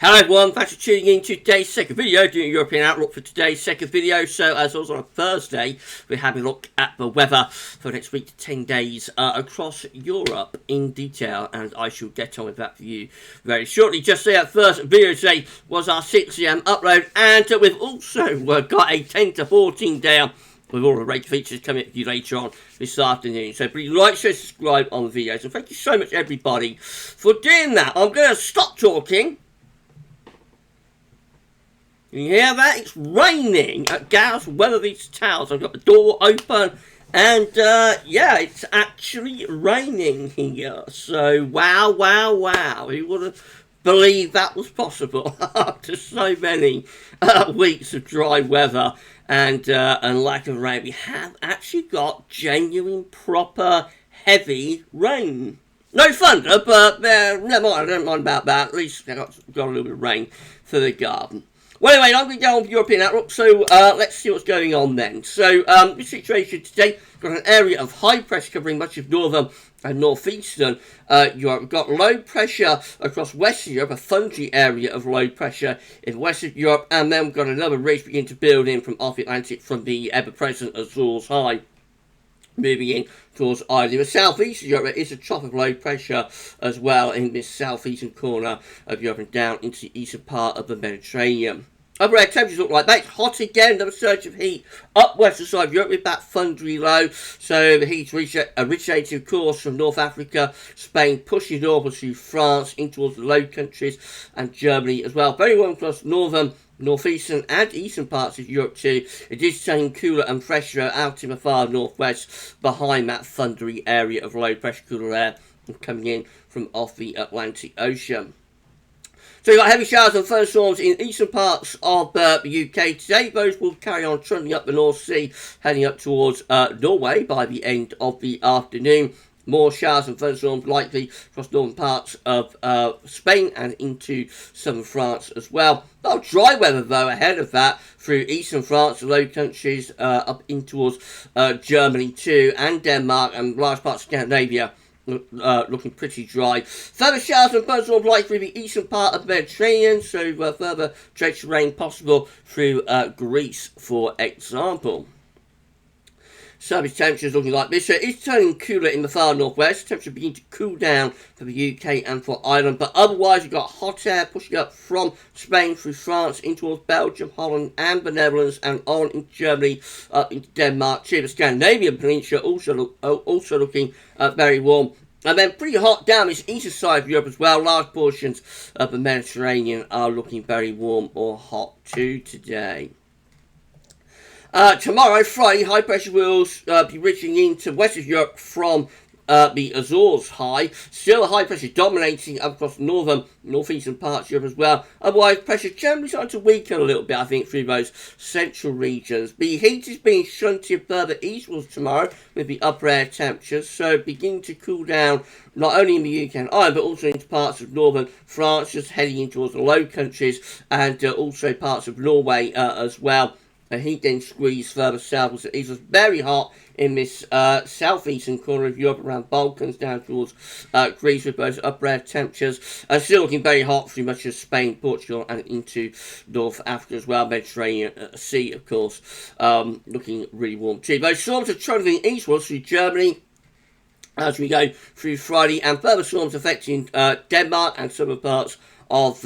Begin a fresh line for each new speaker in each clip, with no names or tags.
Hello everyone, thanks for tuning in to today's second video, doing a European outlook for today's second video. So as always on a Thursday, we're having a look at the weather for next week to 10 days across Europe in detail, and I shall get on with that for you very shortly. Just say our first video today was our 6 AM upload, and we've also got a 10 to 14 day with all the rate features coming up to you later on this afternoon. So please like, share, subscribe on the videos, and thank you so much everybody for doing that. I'm going to stop talking. You hear that? It's raining at GavsWeatherVids towers. I've got the door open, and yeah, it's actually raining here. So wow, wow, wow! Who would have believed that was possible after so many weeks of dry weather and lack of rain? We have actually got genuine, proper, heavy rain. No thunder, but never mind. I don't mind about that. At least I got a little bit of rain for the garden. Well, anyway, I'm going to go on with European outlook, so let's see what's going on then. So, the situation today, got an area of high pressure covering much of northern and northeastern Europe. We've got low pressure across Western Europe, a thundery area of low pressure in Western Europe, and then we've got another ridge beginning to build in from off the Atlantic from the ever-present Azores High. Moving in towards either the southeastern Europe, there is a trough of low pressure as well in this southeastern corner of Europe and down into the eastern part of the Mediterranean. Upper air temperatures look like that. It's hot again, another surge of heat up western side of Europe with that thundery low. So the heat originating, of course, from North Africa, Spain, pushing northwards through France, in towards the Low Countries and Germany as well. Very warm across northern, northeastern and eastern parts of Europe too. It is staying cooler and fresher out in the far northwest behind that thundery area of low pressure cooler air coming in from off the Atlantic Ocean. So you've got heavy showers and thunderstorms in eastern parts of the UK today. Those will carry on trundling up the North Sea, heading up towards Norway by the end of the afternoon. More showers and thunderstorms likely across northern parts of Spain and into southern France as well. Not dry weather though ahead of that through eastern France, the Low Countries, up in towards Germany too, and Denmark and large parts of Scandinavia. Looking pretty dry. Further showers and thunderstorms likely through the eastern part of the Mediterranean, so further drenching rain possible through Greece, for example. Surface temperatures looking like this. So it is turning cooler in the far northwest. Temperature beginning to cool down for the UK and for Ireland. But otherwise, you've got hot air pushing up from Spain through France in towards Belgium, Holland and the Netherlands, and on into Germany, up into Denmark too. The Scandinavian peninsula also looking very warm. And then pretty hot down this eastern side of Europe as well. Large portions of the Mediterranean are looking very warm or hot too today. Tomorrow, Friday, high pressure will be reaching into Western Europe from the Azores High. Still high pressure dominating up across northern, northeastern parts of Europe as well. Otherwise, pressure generally starting to weaken a little bit, I think, through those central regions. The heat is being shunted further eastwards tomorrow with the upper air temperatures, so beginning to cool down not only in the UK and Ireland, but also into parts of northern France, just heading in towards the Low Countries, and also parts of Norway as well. The heat then squeezed further southwards. It was very hot in this southeastern corner of Europe, around Balkans, down towards Greece with those upper air temperatures. Still looking very hot through much of Spain, Portugal, and into North Africa as well. Mediterranean Sea, of course, looking really warm too. Those storms are travelling eastwards through Germany as we go through Friday, and further storms affecting Denmark and some of parts of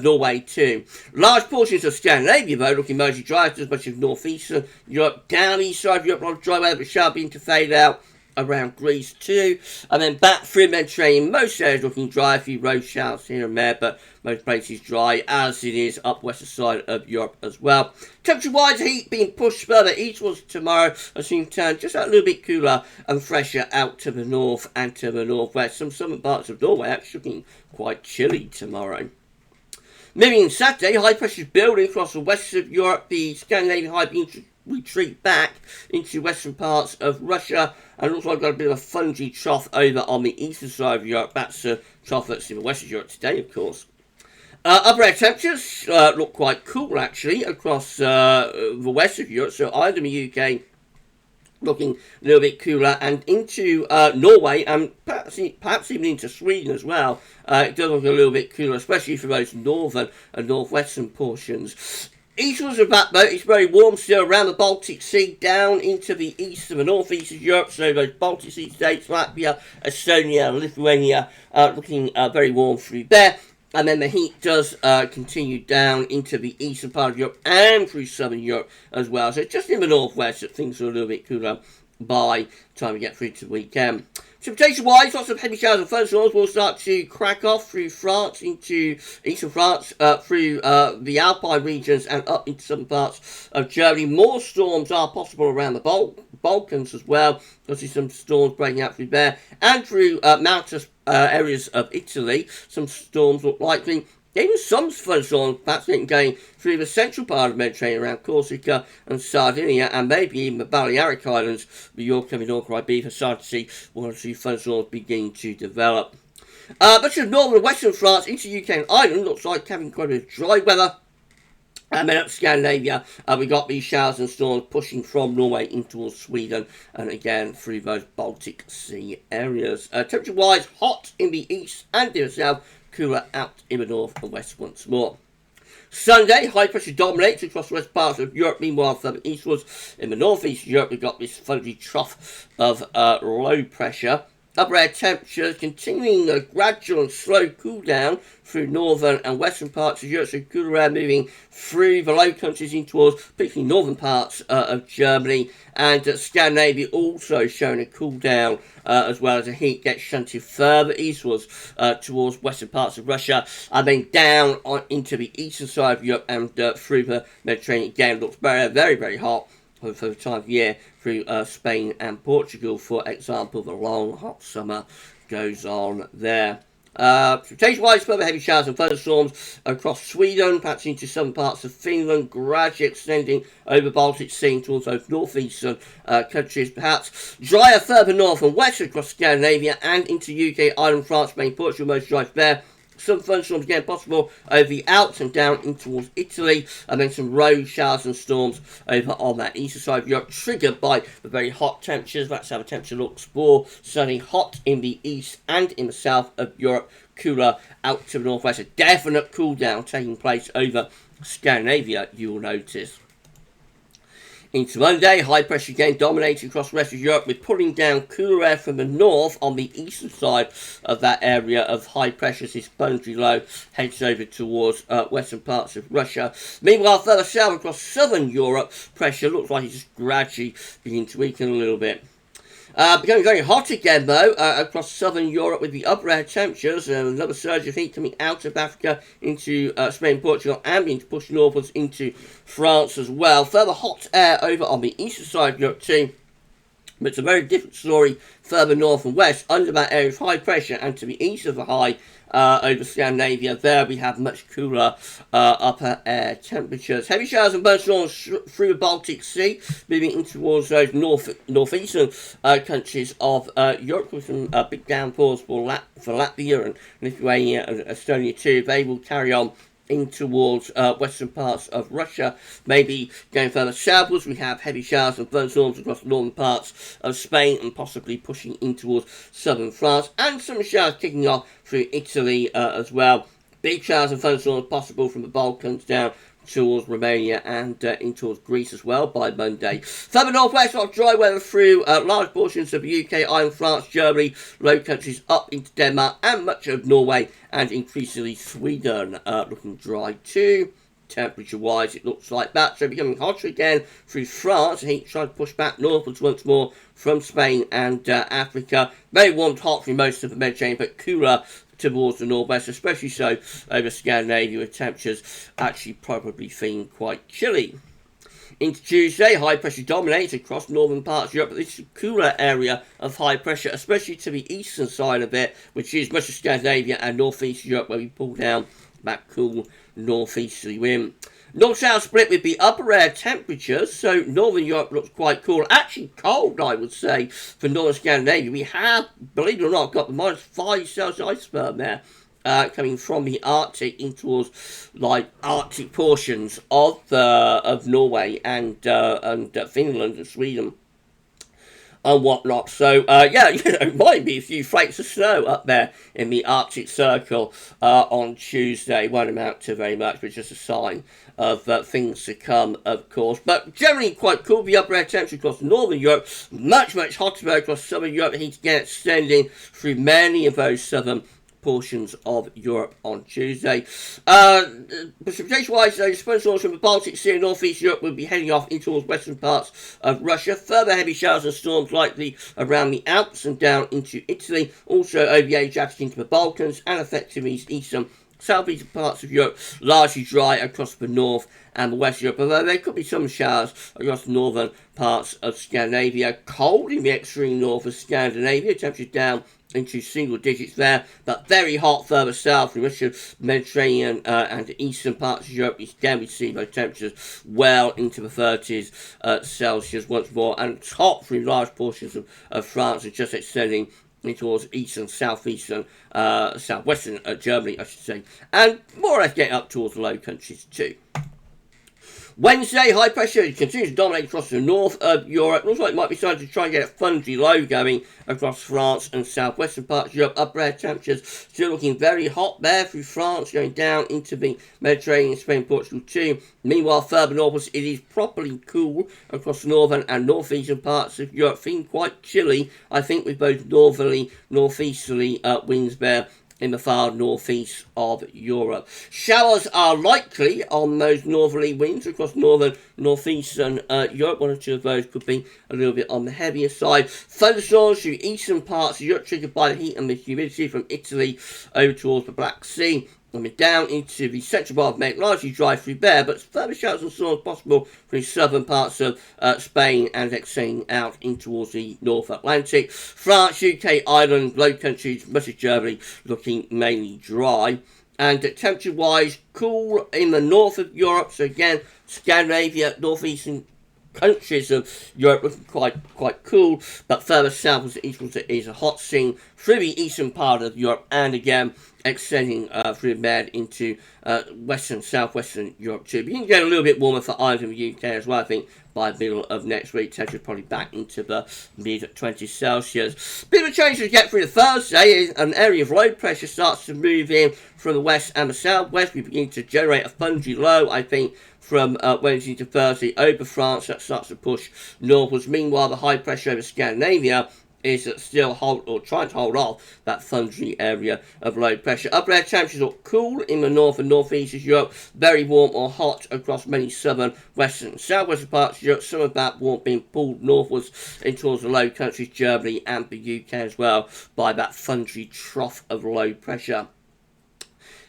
Norway too. Large portions of Scandinavia though looking mostly dry, as much as northeastern Europe, down east side of Europe, a lot of dry weather, but shall begin to fade out around Greece too, and then back through the Mediterranean. Most areas looking dry, a few road showers here and there, but most places dry, as it is up western side of Europe as well. Temperature-wise, heat being pushed further eastwards tomorrow, as you can turn just a little bit cooler and fresher out to the north and to the northwest. Some southern parts of Norway actually looking quite chilly tomorrow. Moving in Saturday, high pressure is building across the west of Europe. The Scandinavian high being retreat back into western parts of Russia, and also I've got a bit of a thundery trough over on the eastern side of Europe. That's a trough that's in the western Europe today, of course. Upper air temperatures look quite cool actually across the west of Europe, so either in the UK looking a little bit cooler, and into Norway, and perhaps even into Sweden as well. It does look a little bit cooler, especially for those northern and northwestern portions. Eastwards of that boat, it's very warm still around the Baltic Sea, down into the east of the northeast of Europe, so those Baltic Sea states, Latvia, Estonia, Lithuania, looking very warm through there. And then the heat does continue down into the eastern part of Europe and through southern Europe as well. So just in the northwest that things are a little bit cooler by the time we get through to the weekend. Precipitation-wise, lots of heavy showers and thunderstorms will start to crack off through France, into eastern France, through the Alpine regions and up into southern parts of Germany. More storms are possible around the Balkans as well. You'll see some storms breaking out through there and through mountainous areas of Italy. Some storms look likely. Even some thunderstorms perhaps going through the central part of the Mediterranean around Corsica and Sardinia, and maybe even the Balearic Islands, Mallorca, Menorca, Ibiza, starting to see one or two thunderstorms beginning to develop. Much of northern and western France into UK and Ireland looks like having quite a bit of dry weather. And then up Scandinavia, we got these showers and storms pushing from Norway in towards Sweden, and again through those Baltic Sea areas. Temperature-wise, hot in the east and in the south, cooler out in the north and west once more. Sunday, high pressure dominates across the west parts of Europe. Meanwhile, further eastwards in the northeast of Europe, we've got this thundery trough of low pressure. Upper air temperatures continuing a gradual and slow cool down through northern and western parts of Europe, so cooler air moving through the Low Countries in towards particularly northern parts of Germany, and Scandinavia also showing a cool down as well as the heat gets shunted further eastwards towards western parts of Russia, and then down into the eastern side of Europe and through the Mediterranean. Again, looks very, very, very hot for the time of year through Spain and Portugal, for example. The long hot summer goes on there. Precipitation-wise, further heavy showers and thunderstorms across Sweden, perhaps into southern parts of Finland, gradually extending over Baltic Sea towards those northeastern countries, perhaps drier further north and west across Scandinavia and into UK, Ireland, France, Spain, Portugal, most dry there. Some thunderstorms again possible over the Alps and down in towards Italy, and then some road showers and storms over on that eastern side of Europe, triggered by the very hot temperatures. That's how the temperature looks for sunny, hot in the east and in the south of Europe, cooler out to the northwest. A definite cool down taking place over Scandinavia, you will notice. Into Monday, high pressure again dominating across the rest of Europe, with pulling down cooler air from the north on the eastern side of that area of high pressure. This boundary low heads over towards western parts of Russia. Meanwhile, further south across southern Europe, pressure looks like it's just gradually beginning to weaken a little bit. Becoming very hot again, though, across southern Europe with the upper air temperatures, and another surge of heat coming out of Africa into Spain, Portugal, and being pushed northwards into France as well. Further hot air over on the eastern side of Europe too, but it's a very different story further north and west, under that area of high pressure, and to the east of the high over Scandinavia. There we have much cooler upper air temperatures. Heavy showers and thunderstorms through the Baltic Sea, moving in towards those northeastern countries of Europe, with some big downpours for Latvia and Lithuania and Estonia too. They will carry on in towards western parts of Russia. Maybe going further southwards, we have heavy showers and thunderstorms across the northern parts of Spain, and possibly pushing in towards southern France, and some showers kicking off through Italy as well. Big showers and thunderstorms possible from the Balkans down towards Romania and in towards Greece as well by Monday. Further northwest, lot of dry weather through large portions of the UK, Ireland, France, Germany, Low Countries up into Denmark and much of Norway, and increasingly Sweden looking dry too. Temperature-wise, it looks like that. So becoming hotter again through France. The heat trying to push back northwards once more from Spain and Africa. Very warm and hot through most of the Mediterranean, but cooler towards the northwest, especially so over Scandinavia, with temperatures actually probably feeling quite chilly. Into Tuesday, high pressure dominates across northern parts of Europe, but this is a cooler area of high pressure, especially to the eastern side of it, which is much of Scandinavia and northeast Europe, where we pull down that cool northeasterly wind. North-south split with the upper air temperatures, so northern Europe looks quite cool. Actually cold, I would say, for northern Scandinavia. We have, believe it or not, got the -5 Celsius iceberg there, coming from the Arctic in towards like Arctic portions of Norway and Finland and Sweden. and whatnot. So, yeah, might be a few flakes of snow up there in the Arctic Circle on Tuesday. Won't amount to very much, but just a sign of things to come, of course. But generally quite cool. The upper air temperature across northern Europe, much hotter across southern Europe. The heat again extending through many of those southern portions of Europe on Tuesday. Precipitation-wise, spring storms from the Baltic Sea and northeast Europe will be heading off into towards western parts of Russia. Further heavy showers and storms likely around the Alps and down into Italy. Also over the Adriatic into the Balkans and affecting these eastern southeastern parts of Europe, largely dry across the north and the west of Europe, although there could be some showers across the northern parts of Scandinavia. Cold in the extreme north of Scandinavia, temperatures down into single digits there, but very hot further south in Russia, Mediterranean and the eastern parts of Europe. Again, we see those temperatures well into the 30s Celsius once more, and hot through large portions of France and just extending towards eastern, southeastern, southwestern Germany, I should say, and more or less getting up towards the Low Countries too. Wednesday, high pressure continues to dominate across the north of Europe. Looks like it might be starting to try and get a funky low going across France and southwestern parts of Europe. Upper air temperatures still looking very hot there through France, going down into the Mediterranean, Spain, Portugal too. Meanwhile, further northwards, it is properly cool across the northern and northeastern parts of Europe. Feeling quite chilly, I think, with both northerly, northeasterly winds there in the far northeast of Europe. Showers are likely on those northerly winds across northern, northeastern Europe. One or two of those could be a little bit on the heavier side. Thunderstorms through eastern parts of Europe triggered by the heat and the humidity from Italy over towards the Black Sea. Coming down into the central part of Med, largely dry through there, but further showers and storms possible through southern parts of Spain and extending out in towards the North Atlantic. France, UK, Ireland, Low Countries, much of Germany looking mainly dry. And temperature-wise, cool in the north of Europe. So again, Scandinavia, northeastern countries of Europe looking quite cool, but further south eastwards it is a hot scene through the eastern part of Europe, and again extending through Med into western, southwestern Europe too. But you can get a little bit warmer for Ireland and the UK as well, I think, by the middle of next week. Temperature probably back into the mid-20s Celsius. Bit of a change to get through the Thursday. An area of low pressure starts to move in from the west and the southwest. We begin to generate a funky low, I think, from Wednesday to Thursday over France. That starts to push northwards. Meanwhile, the high pressure over Scandinavia is still trying to hold off that thundery area of low pressure. Upper air temperatures look cool in the north and northeast of Europe, very warm or hot across many southern, western and southwestern parts of Europe. Some of that warmth being pulled northwards in towards the Low Countries, Germany and the UK as well by that thundery trough of low pressure.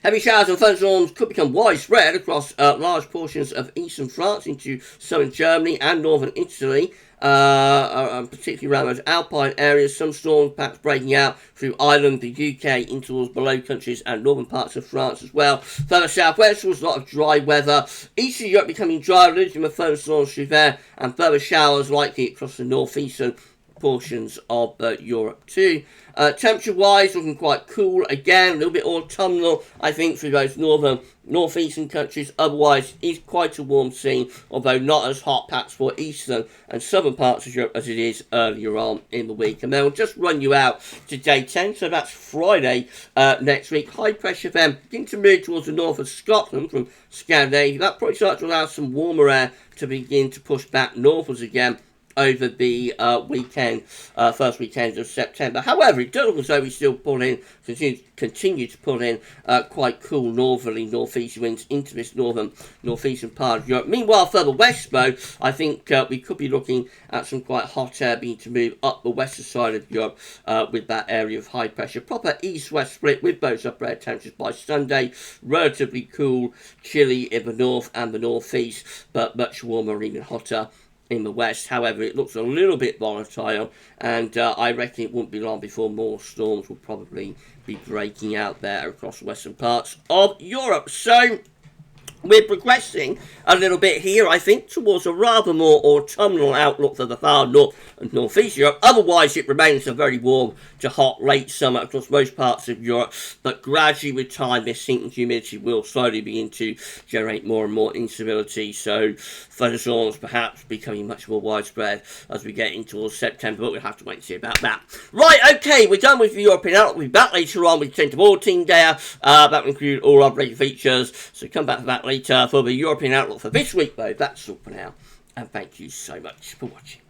Heavy showers and thunderstorms could become widespread across large portions of eastern France into southern Germany and northern Italy, particularly around those alpine areas. Some storms perhaps breaking out through Ireland, the UK, into towards the Low Countries and northern parts of France as well. Further southwest was a lot of dry weather. Eastern Europe becoming dry, losing the thunderstorms through there, and further showers likely across the northeastern portions of Europe too. Temperature-wise, looking quite cool again, a little bit autumnal, I think, through those northern, northeastern countries. Otherwise, it's quite a warm scene, although not as hot perhaps for eastern and southern parts of Europe as it is earlier on in the week. And then we'll just run you out to day 10, so that's Friday next week. High pressure then begin to move towards the north of Scotland from Scandinavia. That probably starts to allow some warmer air to begin to push back northwards again over the weekend, first weekend of September. However, it does look as though we still continue to pull in quite cool northerly, northeast winds into this northeastern part of Europe. Meanwhile, further west, though, I think we could be looking at some quite hot air beginning to move up the western side of Europe with that area of high pressure. Proper east-west split with those upper air temperatures by Sunday. Relatively cool, chilly in the north and the northeast, but much warmer, even hotter in the west. However, it looks a little bit volatile, and I reckon it won't be long before more storms will probably be breaking out there across the western parts of Europe. So we're progressing a little bit here, I think, towards a rather more autumnal outlook for the far north and northeast Europe. Otherwise, it remains a very warm to hot late summer across most parts of Europe, but gradually with time, this sinking humidity will slowly begin to generate more and more instability, so thunderstorms perhaps becoming much more widespread as we get into September, but we'll have to wait and see about that. Right, okay, we're done with the European outlook. We'll be back later on with 10 to 14 there. That will include all our breaking features, so come back for that later for the European outlook for this week, though. That's all for now, and thank you so much for watching.